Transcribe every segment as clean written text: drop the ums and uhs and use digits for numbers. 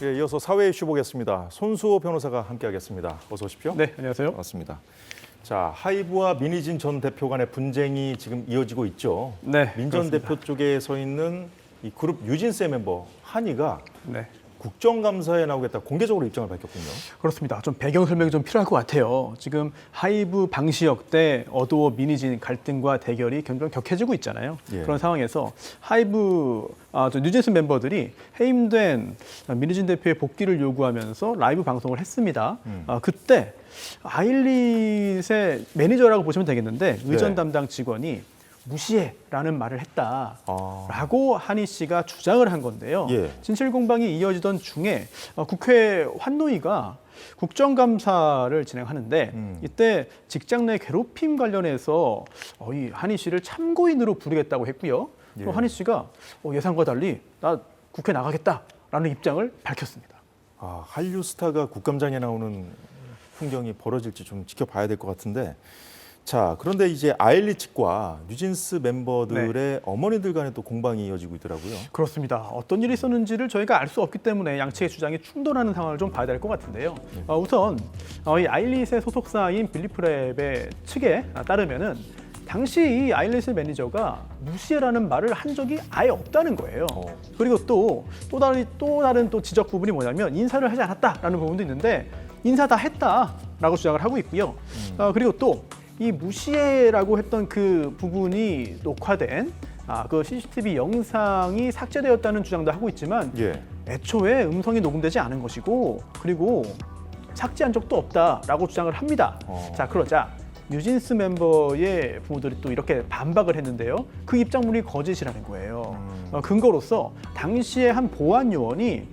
예, 이어서 사회 이슈 보겠습니다. 손수호 변호사가 함께하겠습니다. 어서 오십시오. 네, 안녕하세요. 반갑습니다. 자, 하이브와 민희진 전 대표 간의 분쟁이 지금 이어지고 있죠. 네, 민 전 그렇습니다. 대표 쪽에 서 있는 이 그룹 유진세 멤버 한이가 네, 국정감사에 나오겠다 공개적으로 입장을 밝혔군요. 그렇습니다. 좀 배경 설명이 좀 필요할 것 같아요. 지금 하이브 방시혁 대 어도어 민희진 갈등과 대결이 점점 격해지고 있잖아요. 예. 그런 상황에서 하이브 뉴진스 멤버들이 해임된 민희진 대표의 복귀를 요구하면서 라이브 방송을 했습니다. 그때 아일릿의 매니저라고 보시면 되겠는데 의전 네. 담당 직원이 무시해라는 말을 아. 했다라고 한희 씨가 주장을 한 건데요. 예. 진실 공방이 이어지던 중에 국회 환노위가 국정감사를 진행하는데 이때 직장 내 괴롭힘 관련해서 이 한희 씨를 참고인으로 부르겠다고 했고요. 또 예. 한희 씨가 예상과 달리 나 국회 나가겠다라는 입장을 밝혔습니다. 아, 한류 스타가 국감장에 나오는 풍경이 벌어질지 좀 지켜봐야 될 것 같은데. 자, 그런데 이제 아일릿 측과 뉴진스 멤버들의 어머니들 간에 또 공방이 이어지고 있더라고요. 그렇습니다. 어떤 일이 있었는지를 저희가 알 수 없기 때문에 양측의 주장이 충돌하는 상황을 좀 봐야 될 것 같은데요. 우선 이 아일릿의 소속사인 빌리프랩의 측에 따르면은 당시 이 아일릿의 매니저가 무시해라는 말을 한 적이 아예 없다는 거예요. 그리고 또 다른 지적 부분이 뭐냐면 인사를 하지 않았다라는 부분도 있는데 인사 다 했다라고 주장을 하고 있고요. 그리고 또 이 무시해라고 했던 그 부분이 녹화된 그 CCTV 영상이 삭제되었다는 주장도 하고 있지만 예. 애초에 음성이 녹음되지 않은 것이고 그리고 삭제한 적도 없다라고 주장을 합니다. 자, 그러자 뉴진스 멤버의 부모들이 또 이렇게 반박을 했는데요. 그 입장문이 거짓이라는 거예요. 근거로서 당시에 한 보안 요원이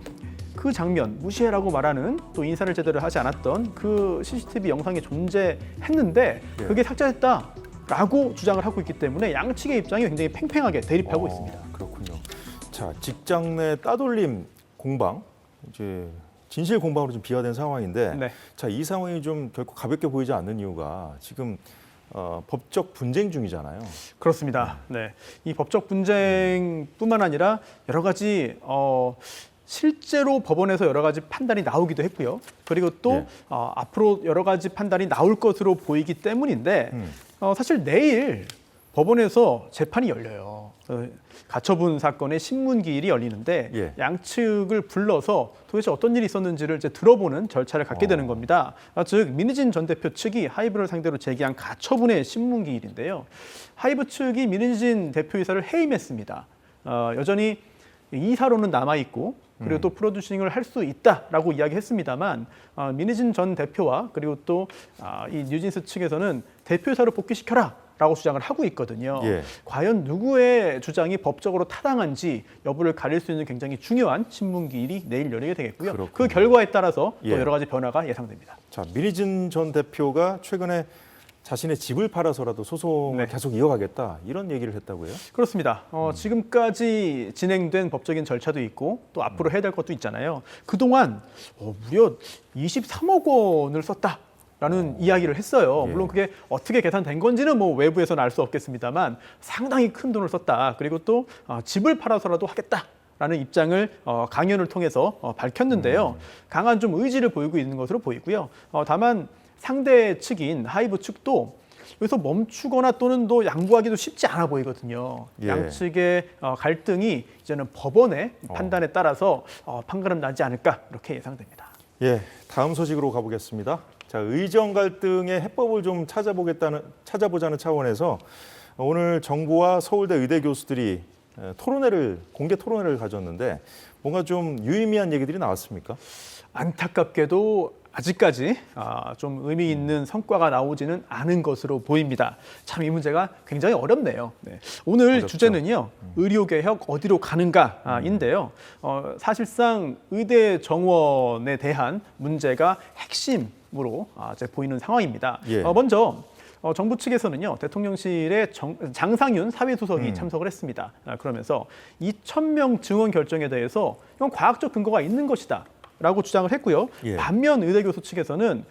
그 장면, 무시해라고 말하는 또 인사를 제대로 하지 않았던 그 CCTV 영상이 존재했는데 예. 그게 삭제됐다라고 주장을 하고 있기 때문에 양측의 입장이 굉장히 팽팽하게 대립하고 있습니다. 그렇군요. 자, 직장 내 따돌림 공방, 이제 진실 공방으로 좀 비화된 상황인데, 네. 자, 이 상황이 좀 결코 가볍게 보이지 않는 이유가 지금 법적 분쟁 중이잖아요. 그렇습니다. 네, 이 법적 분쟁뿐만 아니라 여러 가지 실제로 법원에서 여러 가지 판단이 나오기도 했고요. 그리고 또 예. 앞으로 여러 가지 판단이 나올 것으로 보이기 때문인데 사실 내일 법원에서 재판이 열려요. 가처분 사건의 신문기일이 열리는데 예. 양측을 불러서 도대체 어떤 일이 있었는지를 이제 들어보는 절차를 갖게 되는 겁니다. 즉 민희진 전 대표 측이 하이브를 상대로 제기한 가처분의 신문기일인데요. 하이브 측이 민희진 대표이사를 해임했습니다. 여전히 이사로는 남아있고 그리고 또 프로듀싱을 할 수 있다라고 이야기했습니다만 민희진 전 대표와 그리고 또 이 뉴진스 측에서는 대표이사로 복귀시켜라라고 주장을 하고 있거든요. 예. 과연 누구의 주장이 법적으로 타당한지 여부를 가릴 수 있는 굉장히 중요한 신문기일이 내일 열리게 되겠고요. 그렇군요. 그 결과에 따라서 또 예. 여러 가지 변화가 예상됩니다. 자, 민희진 전 대표가 최근에 자신의 집을 팔아서라도 소송을 네. 계속 이어가겠다 이런 얘기를 했다고요? 그렇습니다. 지금까지 진행된 법적인 절차도 있고 또 앞으로 해야 될 것도 있잖아요. 그동안 무려 23억 원을 썼다라는 이야기를 했어요. 예. 물론 그게 어떻게 계산된 건지는 뭐 외부에서는 알 수 없겠습니다만 상당히 큰 돈을 썼다. 그리고 또 집을 팔아서라도 하겠다라는 입장을 강연을 통해서 밝혔는데요. 강한 좀 의지를 보이고 있는 것으로 보이고요. 다만 상대 측인 하이브 측도 여기서 멈추거나 또는 또 양보하기도 쉽지 않아 보이거든요. 예. 양측의 갈등이 이제는 법원의 판단에 따라서 판가름 나지 않을까 이렇게 예상됩니다. 예, 다음 소식으로 가보겠습니다. 자, 의정 갈등의 해법을 좀 찾아보자는 차원에서 오늘 정부와 서울대 의대 교수들이 공개 토론회를 가졌는데 뭔가 좀 유의미한 얘기들이 나왔습니까? 안타깝게도 아직까지 좀 의미 있는 성과가 나오지는 않은 것으로 보입니다. 참 이 문제가 굉장히 어렵네요. 네. 오늘 어렵죠. 주제는요. 의료개혁 어디로 가는가인데요. 사실상 의대 정원에 대한 문제가 핵심으로 이제 보이는 상황입니다. 예. 먼저 정부 측에서는요. 대통령실에 장상윤 사회수석이 참석을 했습니다. 그러면서 2,000명 증원 결정에 대해서 이건 과학적 근거가 있는 것이다. 라고 주장을 했고요. 예. 반면 의대 교수 측에서는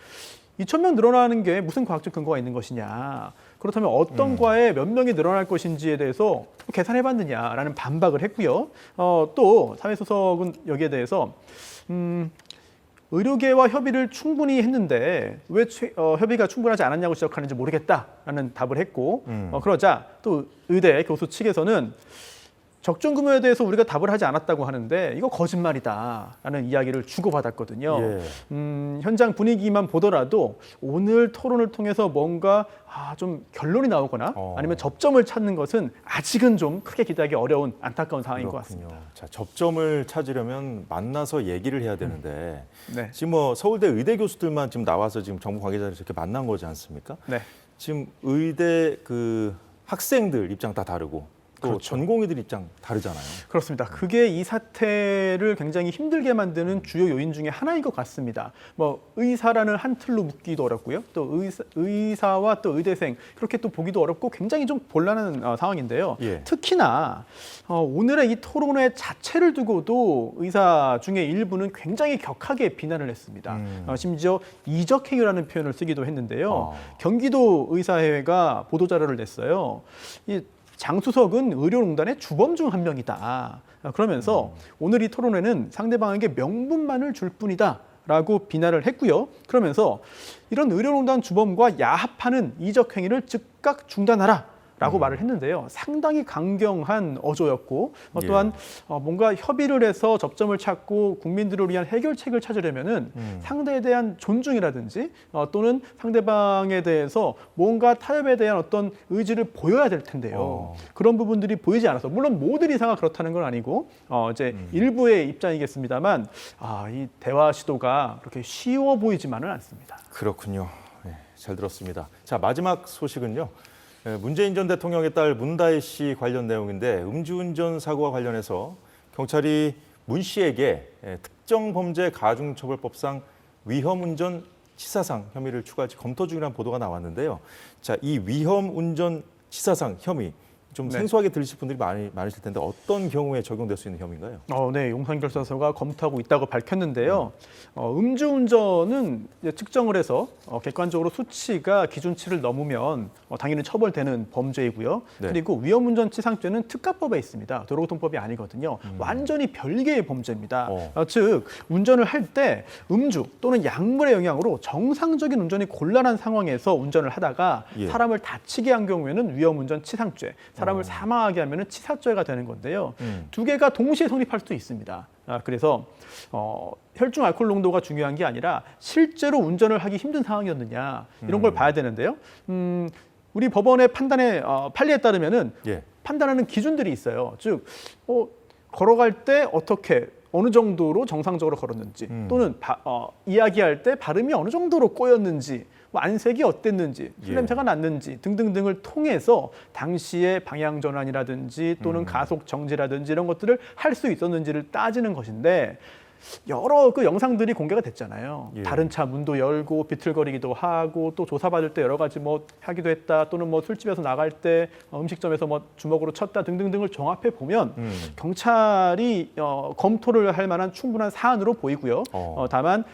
2,000명 늘어나는 게 무슨 과학적 근거가 있는 것이냐. 그렇다면 어떤 과에 몇 명이 늘어날 것인지에 대해서 계산해봤느냐라는 반박을 했고요. 또 사회수석은 여기에 대해서 의료계와 협의를 충분히 했는데 왜 협의가 충분하지 않았냐고 지적하는지 모르겠다라는 답을 했고 그러자 또 의대 교수 측에서는 적정 규모에 대해서 우리가 답을 하지 않았다고 하는데 이거 거짓말이다라는 이야기를 주고받았거든요. 예. 현장 분위기만 보더라도 오늘 토론을 통해서 뭔가 좀 결론이 나오거나 아니면 접점을 찾는 것은 아직은 좀 크게 기대하기 어려운 안타까운 상황인 것 그렇군요. 같습니다. 자, 접점을 찾으려면 만나서 얘기를 해야 되는데 네. 지금 뭐 서울대 의대 교수들만 지금 나와서 지금 정부 관계자를 이렇게 만난 거지 않습니까? 네. 지금 의대 그 학생들 입장 다 다르고 또 그렇죠. 전공의들 입장 다르잖아요. 그렇습니다. 그게 이 사태를 굉장히 힘들게 만드는 주요 요인 중에 하나인 것 같습니다. 뭐 의사라는 한 틀로 묶기도 어렵고요. 또 의사와 또 의대생 그렇게 또 보기도 어렵고 굉장히 좀 곤란한 상황인데요. 예. 특히나 오늘의 이 토론회 자체를 두고도 의사 중에 일부는 굉장히 격하게 비난을 했습니다. 심지어 이적행위라는 표현을 쓰기도 했는데요. 경기도 의사회가 보도자료를 냈어요. 장수석은 의료농단의 주범 중 한 명이다. 그러면서 오늘 이 토론회는 상대방에게 명분만을 줄 뿐이다. 라고 비난을 했고요. 그러면서 이런 의료농단 주범과 야합하는 이적행위를 즉각 중단하라. 라고 말을 했는데요. 상당히 강경한 어조였고 또한 뭔가 협의를 해서 접점을 찾고 국민들을 위한 해결책을 찾으려면은 상대에 대한 존중이라든지 또는 상대방에 대해서 뭔가 타협에 대한 어떤 의지를 보여야 될 텐데요. 그런 부분들이 보이지 않아서 물론 모든 의사가 그렇다는 건 아니고 이제 일부의 입장이겠습니다만 이 대화 시도가 그렇게 쉬워 보이지만은 않습니다. 그렇군요. 네, 잘 들었습니다. 자, 마지막 소식은요. 문재인 전 대통령의 딸 문다혜 씨 관련 내용인데 음주운전 사고와 관련해서 경찰이 문 씨에게 특정 범죄 가중처벌법상 위험운전 치사상 혐의를 추가할지 검토 중이라는 보도가 나왔는데요. 자, 이 위험운전 치사상 혐의 좀 생소하게 들리실 분들이 많으실 텐데 어떤 경우에 적용될 수 있는 혐의인가요? 네, 용산경찰서가 검토하고 있다고 밝혔는데요. 음주운전은 측정을 해서 객관적으로 수치가 기준치를 넘으면 당연히 처벌되는 범죄이고요. 네. 그리고 위험운전 치상죄는 특가법에 있습니다. 도로교통법이 아니거든요. 완전히 별개의 범죄입니다. 즉 운전을 할 때 음주 또는 약물의 영향으로 정상적인 운전이 곤란한 상황에서 운전을 하다가 사람을 다치게 한 경우에는 위험운전 치상죄, 사람을 사망하게 하면 치사죄가 되는 건데요. 두 개가 동시에 성립할 수도 있습니다. 그래서 혈중 알코올 농도가 중요한 게 아니라 실제로 운전을 하기 힘든 상황이었느냐 이런 걸 봐야 되는데요. 우리 법원의 판례에 따르면은 판단하는 기준들이 있어요. 즉 걸어갈 때 어떻게 어느 정도로 정상적으로 걸었는지 또는 이야기할 때 발음이 어느 정도로 꼬였는지 안색이 어땠는지, 술 냄새가 났는지 등등등을 통해서 당시의 방향 전환이라든지 또는 가속 정지라든지 이런 것들을 할 수 있었는지를 따지는 것인데 여러 그 영상들이 공개가 됐잖아요. 다른 차 문도 열고 비틀거리기도 하고 또 조사받을 때 여러 가지 하기도 했다 또는 술집에서 나갈 때 음식점에서 주먹으로 쳤다 등등등을 종합해 보면 경찰이 검토를 할 만한 충분한 사안으로 보이고요. 다만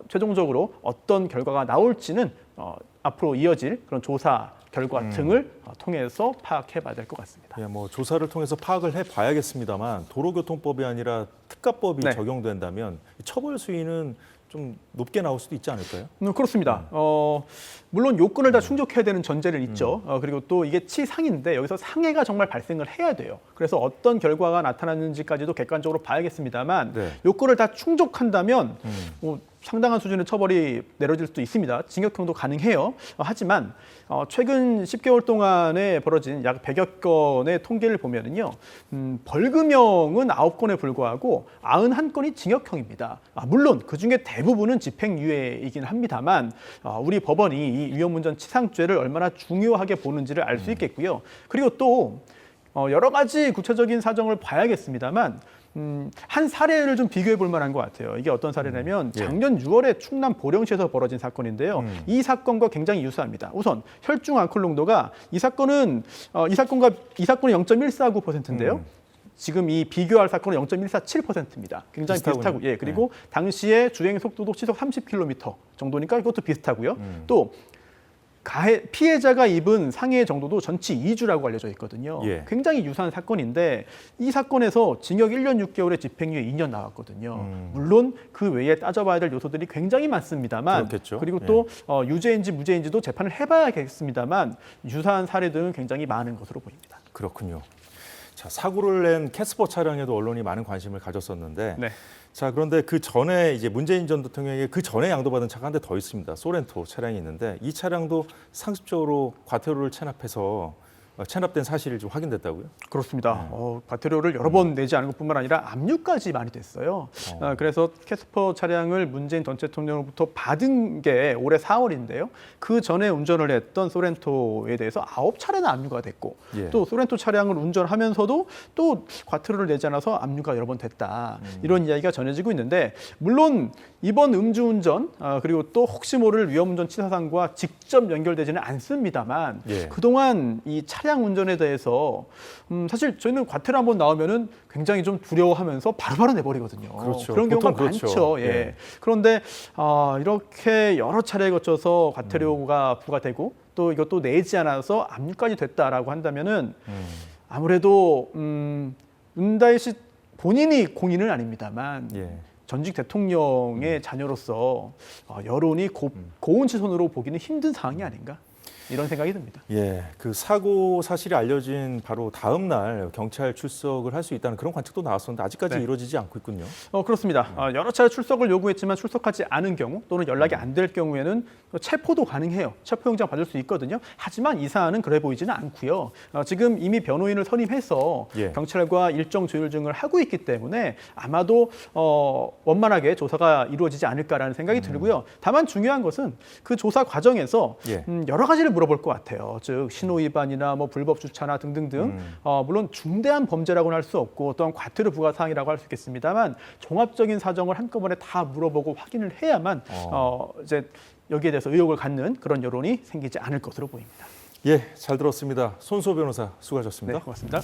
최종적으로 어떤 결과가 나올지는 앞으로 이어질 그런 조사 결과 등을 통해서 파악해봐야 될 것 같습니다. 조사를 통해서 파악을 해봐야겠습니다만 도로교통법이 아니라 특가법이 적용된다면 처벌 수위는 좀 높게 나올 수도 있지 않을까요? 그렇습니다. 물론 요건을 다 충족해야 되는 전제는 있죠. 그리고 또 이게 치상인데 여기서 상해가 정말 발생을 해야 돼요. 그래서 어떤 결과가 나타났는지까지도 객관적으로 봐야겠습니다만 요건을 다 충족한다면 상당한 수준의 처벌이 내려질 수도 있습니다. 징역형도 가능해요. 하지만 최근 10개월 동안에 벌어진 약 100여 건의 통계를 보면은요, 벌금형은 9건에 불과하고 91건이 징역형입니다. 물론 그 중에 대부분은 집행유예이긴 합니다만 우리 법원이 이 위험운전 치상죄를 얼마나 중요하게 보는지를 알 수 있겠고요. 그리고 또 여러 가지 구체적인 사정을 봐야겠습니다만 한 사례를 좀 비교해 볼 만한 것 같아요. 이게 어떤 사례냐면 작년 6월에 충남 보령시에서 벌어진 사건인데요. 이 사건과 굉장히 유사합니다. 우선 혈중 알코올 농도가 이 사건의 0.149%인데요. 지금 이 비교할 사건은 0.147%입니다. 굉장히 비슷하군요. 비슷하고, 예, 그리고 당시에 주행 속도도 시속 30km 정도니까 이것도 비슷하고요. 또 피해자가 입은 상해 정도도 전치 2주라고 알려져 있거든요. 예. 굉장히 유사한 사건인데 이 사건에서 징역 1년 6개월에 집행유예 2년 나왔거든요. 물론 그 외에 따져봐야 될 요소들이 굉장히 많습니다만 그렇겠죠. 그리고 또 유죄인지 무죄인지도 재판을 해봐야겠습니다만 유사한 사례들은 굉장히 많은 것으로 보입니다. 그렇군요. 자, 사고를 낸 캐스퍼 차량에도 언론이 많은 관심을 가졌었는데 네. 자, 그런데 그 전에 이제 문재인 전 대통령에게 그 전에 양도받은 차가 한 대 더 있습니다. 소렌토 차량이 있는데 이 차량도 상습적으로 과태료를 체납된 사실이 좀 확인됐다고요? 그렇습니다. 과태료를 여러 번 내지 않은 것뿐만 아니라 압류까지 많이 됐어요. 그래서 캐스퍼 차량을 문재인 전 대통령으로부터 받은 게 올해 4월인데요. 그 전에 운전을 했던 소렌토에 대해서 9차례나 압류가 됐고 예. 또 소렌토 차량을 운전하면서도 또 과태료를 내지 않아서 압류가 여러 번 됐다. 이런 이야기가 전해지고 있는데 물론 이번 음주운전 그리고 또 혹시 모를 위험운전 치사상과 직접 연결되지는 않습니다만 예. 그동안 이 차량 운전에 대해서 사실 저희는 과태료 한번 나오면은 굉장히 좀 두려워하면서 바로바로 내버리거든요. 그렇죠. 그런 경우가 보통 그렇죠. 많죠. 예. 예. 그런데 이렇게 여러 차례에 거쳐서 과태료가 부과되고 또 이것도 내지 않아서 압류까지 됐다라고 한다면은 아무래도 은다이 씨 본인이 공인은 아닙니다만 예. 전직 대통령의 자녀로서 여론이 고운 시선으로 보기는 힘든 상황이 아닌가 이런 생각이 듭니다. 예, 그 사고 사실이 알려진 바로 다음 날 경찰 출석을 할 수 있다는 그런 관측도 나왔었는데 아직까지 네. 이루어지지 않고 있군요. 그렇습니다. 여러 차례 출석을 요구했지만 출석하지 않은 경우 또는 연락이 안 될 경우에는 체포도 가능해요. 체포영장 받을 수 있거든요. 하지만 이 사안은 그래 보이지는 않고요. 지금 이미 변호인을 선임해서 예. 경찰과 일정 조율 중을 하고 있기 때문에 아마도 원만하게 조사가 이루어지지 않을까라는 생각이 들고요. 다만 중요한 것은 그 조사 과정에서 예. 여러 가지를 물어볼 것 같아요. 즉 신호 위반이나 뭐 불법 주차나 등등등. 물론 중대한 범죄라고는 할 수 없고 또한 과태료 부과 사항이라고 할 수 있겠습니다만 종합적인 사정을 한꺼번에 다 물어보고 확인을 해야만 이제 여기에 대해서 의혹을 갖는 그런 여론이 생기지 않을 것으로 보입니다. 예, 잘 들었습니다. 손수호 변호사 수고하셨습니다. 네, 고맙습니다.